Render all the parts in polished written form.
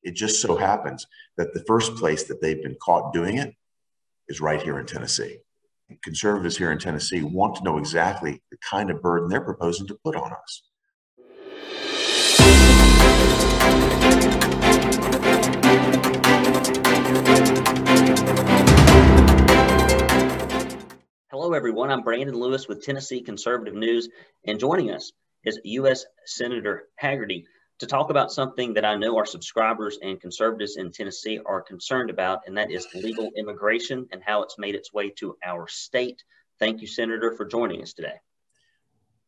It just so happens that the first place that they've been caught doing it is right here in Tennessee. Conservatives here in Tennessee want to know exactly the kind of burden they're proposing to put on us. Hello, everyone. I'm Brandon Lewis with Tennessee Conservative News, and joining us is U.S. Senator Hagerty to talk about something that I know our subscribers and conservatives in Tennessee are concerned about, and that is legal immigration and how it's made its way to our state. Thank you, Senator, for joining us today.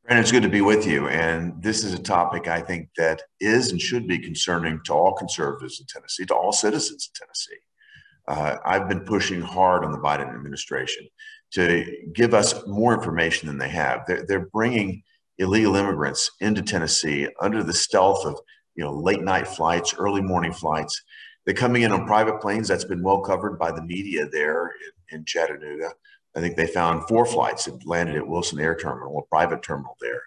Brandon, it's good to be with you. And this is a topic I think that is and should be concerning to all conservatives in Tennessee, to all citizens in Tennessee. I've been pushing hard on the Biden administration to give us more information than they have. They're bringing illegal immigrants into Tennessee under the stealth of late night flights, early morning flights. They're coming in on private planes. That's been well covered by the media there in Chattanooga. I think they found 4 flights that landed at Wilson Air Terminal, a private terminal there.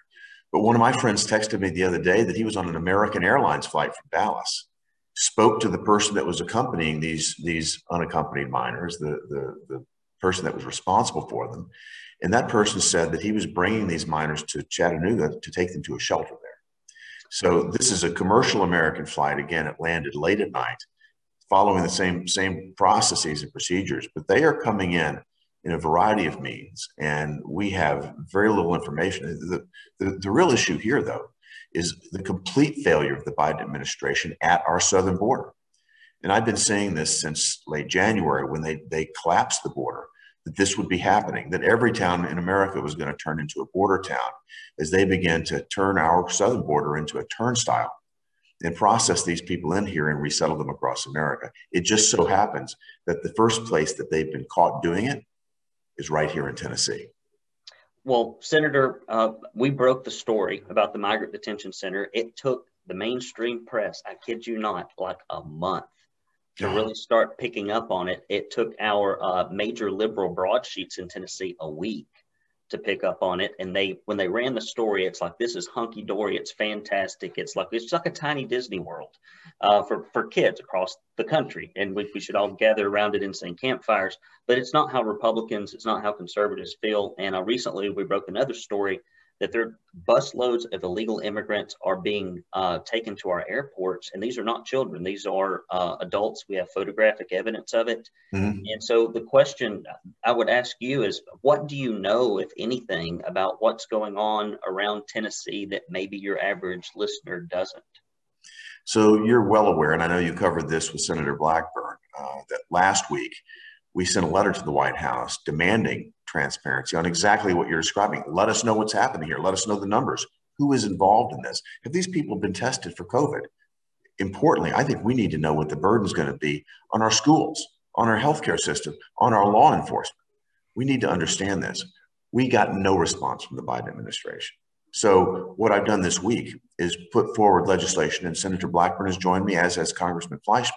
But one of my friends texted me the other day that he was on an American Airlines flight from Dallas, spoke to the person that was accompanying these unaccompanied minors, the person that was responsible for them. And that person said that he was bringing these minors to Chattanooga to take them to a shelter there. So this is a commercial American flight. Again, it landed late at night, following the same processes and procedures, but they are coming in a variety of means, and we have very little information. The real issue here, though, is the complete failure of the Biden administration at our southern border. And I've been saying this since late January when they collapsed the border, that this would be happening, that every town in America was going to turn into a border town as they began to turn our southern border into a turnstile and process these people in here and resettle them across America. It just so happens that the first place that they've been caught doing it is right here in Tennessee. Well, Senator, we broke the story about the Migrant Detention Center. It took the mainstream press, I kid you not, like a month to really start picking up on it. It took our major liberal broadsheets in Tennessee a week to pick up on it. And when they ran the story, it's like, this is hunky dory. It's fantastic. It's like a tiny Disney World for kids across the country. And we should all gather around it and sing campfires. But it's not how Republicans, it's not how conservatives feel. And recently we broke another story that there busloads of illegal immigrants are being taken to our airports. And these are not children. These are adults. We have photographic evidence of it. Mm-hmm. And so the question I would ask you is, what do you know, if anything, about what's going on around Tennessee that maybe your average listener doesn't? So you're well aware, and I know you covered this with Senator Blackburn, that last week we sent a letter to the White House demanding transparency on exactly what you're describing. Let us know what's happening here. Let us know the numbers. Who is involved in this? Have these people been tested for COVID? Importantly, I think we need to know what the burden is going to be on our schools, on our healthcare system, on our law enforcement. We need to understand this. We got no response from the Biden administration. So what I've done this week is put forward legislation, and Senator Blackburn has joined me, as has Congressman Fleischman.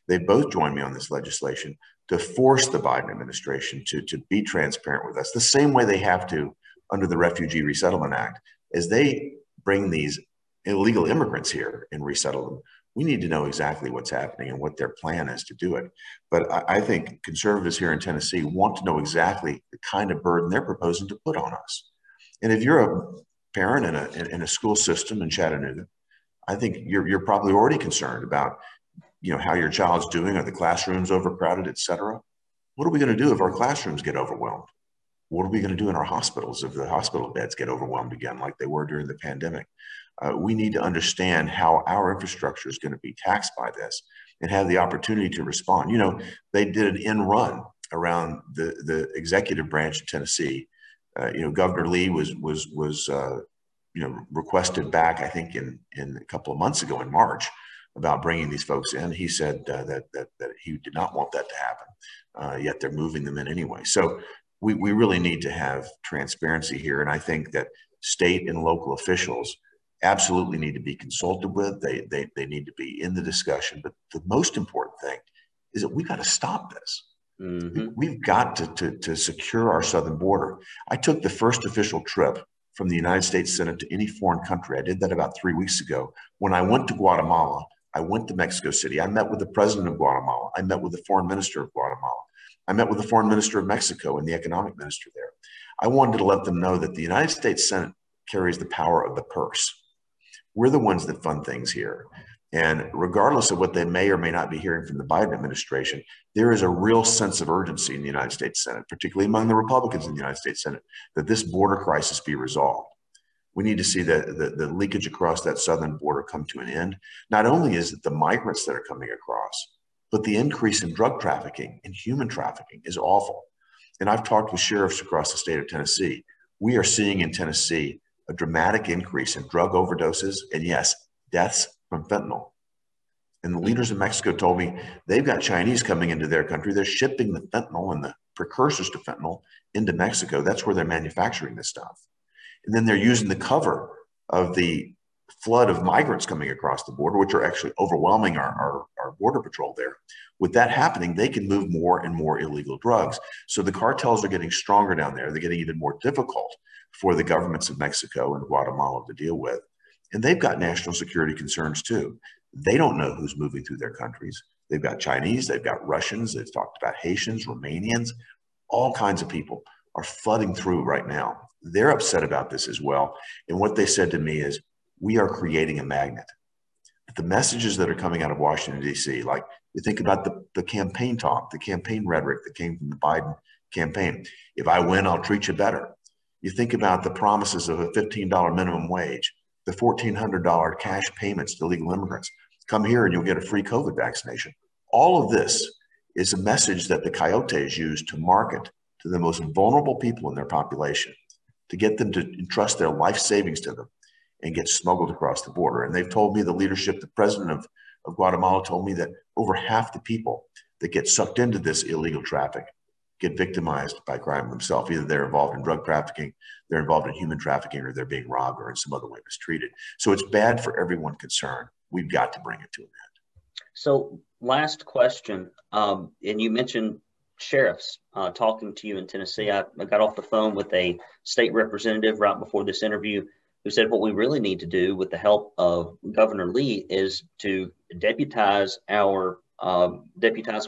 They both joined me on this legislation to force the Biden administration to be transparent with us, the same way they have to under the Refugee Resettlement Act. As they bring these illegal immigrants here and resettle them, we need to know exactly what's happening and what their plan is to do it. But I think conservatives here in Tennessee want to know exactly the kind of burden they're proposing to put on us. And if you're a parent in a school system in Chattanooga, I think you're probably already concerned about how your child's doing. Are the classrooms overcrowded, et cetera? What are we going to do if our classrooms get overwhelmed? What are we going to do in our hospitals if the hospital beds get overwhelmed again, like they were during the pandemic? We need to understand how our infrastructure is going to be taxed by this and have the opportunity to respond. They did an end run around the executive branch in Tennessee. Governor Lee was requested back, I think, in a couple of months ago in March, about bringing these folks in. He said that he did not want that to happen, yet they're moving them in anyway. So we really need to have transparency here. And I think that state and local officials absolutely need to be consulted with. They need to be in the discussion. But the most important thing is that we got to stop this. Mm-hmm. We've got to secure our southern border. I took the first official trip from the United States Senate to any foreign country. I did that about 3 weeks ago when I went to Guatemala I went to Mexico City. I met with the president of Guatemala. I met with the foreign minister of Guatemala. I met with the foreign minister of Mexico and the economic minister there. I wanted to let them know that the United States Senate carries the power of the purse. We're the ones that fund things here. And regardless of what they may or may not be hearing from the Biden administration, there is a real sense of urgency in the United States Senate, particularly among the Republicans in the United States Senate, that this border crisis be resolved. We need to see the leakage across that southern border come to an end. Not only is it the migrants that are coming across, but the increase in drug trafficking and human trafficking is awful. And I've talked with sheriffs across the state of Tennessee. We are seeing in Tennessee a dramatic increase in drug overdoses and, yes, deaths from fentanyl. And the leaders in Mexico told me they've got Chinese coming into their country. They're shipping the fentanyl and the precursors to fentanyl into Mexico. That's where they're manufacturing this stuff. And then they're using the cover of the flood of migrants coming across the border, which are actually overwhelming our border patrol there. With that happening, they can move more and more illegal drugs. So the cartels are getting stronger down there. They're getting even more difficult for the governments of Mexico and Guatemala to deal with. And they've got national security concerns too. They don't know who's moving through their countries. They've got Chinese, they've got Russians, they've talked about Haitians, Romanians, all kinds of people are flooding through right now. They're upset about this as well. And what they said to me is, we are creating a magnet. The messages that are coming out of Washington, D.C., like you think about the campaign talk, the campaign rhetoric that came from the Biden campaign. If I win, I'll treat you better. You think about the promises of a $15 minimum wage, the $1,400 cash payments to illegal immigrants. Come here and you'll get a free COVID vaccination. All of this is a message that the coyotes use to market to the most vulnerable people in their population, to get them to entrust their life savings to them and get smuggled across the border. And they've told me, the leadership, the president of Guatemala told me that over half the people that get sucked into this illegal traffic get victimized by crime themselves. Either they're involved in drug trafficking, they're involved in human trafficking, or they're being robbed or in some other way mistreated. So it's bad for everyone concerned. We've got to bring it to an end. So last question, and you mentioned sheriffs talking to you in Tennessee. I got off the phone with a state representative right before this interview who said what we really need to do with the help of Governor Lee is to deputize our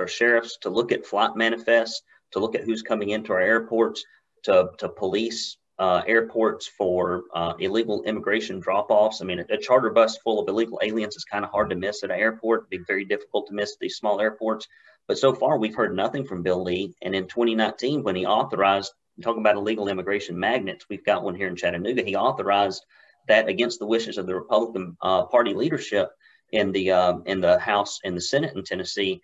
sheriffs to look at flight manifests, to look at who's coming into our airports, to police airports for illegal immigration drop-offs. I mean, a charter bus full of illegal aliens is kind of hard to miss at an airport. It'd be very difficult to miss these small airports. But so far, we've heard nothing from Bill Lee. And in 2019, when he authorized, talking about illegal immigration magnets, we've got one here in Chattanooga. He authorized that against the wishes of the Republican Party leadership in the House and the Senate in Tennessee.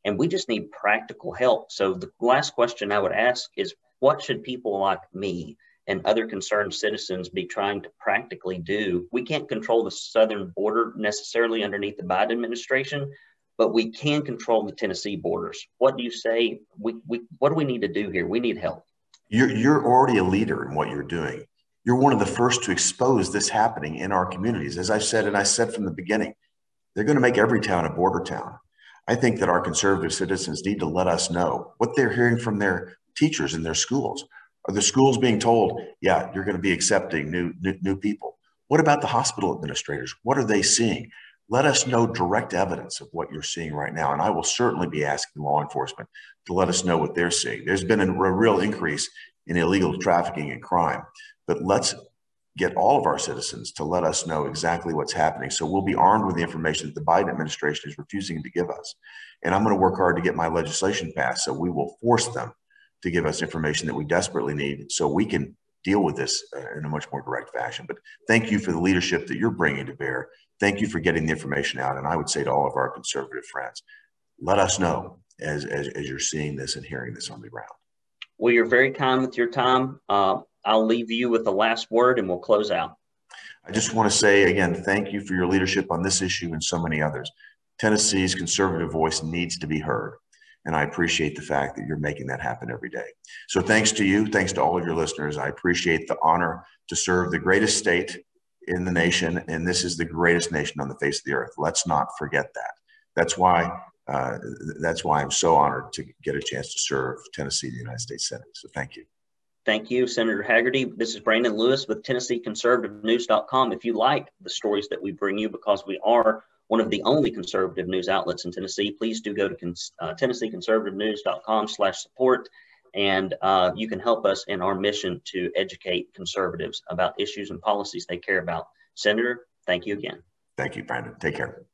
And we just need practical help. So the last question I would ask is, what should people like me and other concerned citizens be trying to practically do? We can't control the southern border necessarily underneath the Biden administration, but we can control the Tennessee borders. What do you say? What do we need to do here? We need help. You're already a leader in what you're doing. You're one of the first to expose this happening in our communities. As I said, and I said from the beginning, they're going to make every town a border town. I think that our conservative citizens need to let us know what they're hearing from their teachers in their schools. Are the schools being told, yeah, you're going to be accepting new people? What about the hospital administrators? What are they seeing? Let us know direct evidence of what you're seeing right now. And I will certainly be asking law enforcement to let us know what they're seeing. There's been a real increase in illegal trafficking and crime, but let's get all of our citizens to let us know exactly what's happening. So we'll be armed with the information that the Biden administration is refusing to give us. And I'm going to work hard to get my legislation passed. So we will force them to give us information that we desperately need so we can deal with this in a much more direct fashion. But thank you for the leadership that you're bringing to bear. Thank you for getting the information out. And I would say to all of our conservative friends, let us know as you're seeing this and hearing this on the ground. Well, you're very kind with your time. I'll leave you with the last word and we'll close out. I just want to say again, thank you for your leadership on this issue and so many others. Tennessee's conservative voice needs to be heard. And I appreciate the fact that you're making that happen every day. So thanks to you, thanks to all of your listeners. I appreciate the honor to serve the greatest state in the nation. And this is the greatest nation on the face of the earth. Let's not forget that. That's why I'm so honored to get a chance to serve Tennessee, the United States Senate. So thank you. Thank you, Senator Hagerty. This is Brandon Lewis with TennesseeConservativeNews.com. If you like the stories that we bring you, because we are one of the only conservative news outlets in Tennessee. Please do go to TennesseeConservativeNews.com/support, and you can help us in our mission to educate conservatives about issues and policies they care about. Senator, thank you again. Thank you, Brandon. Take care.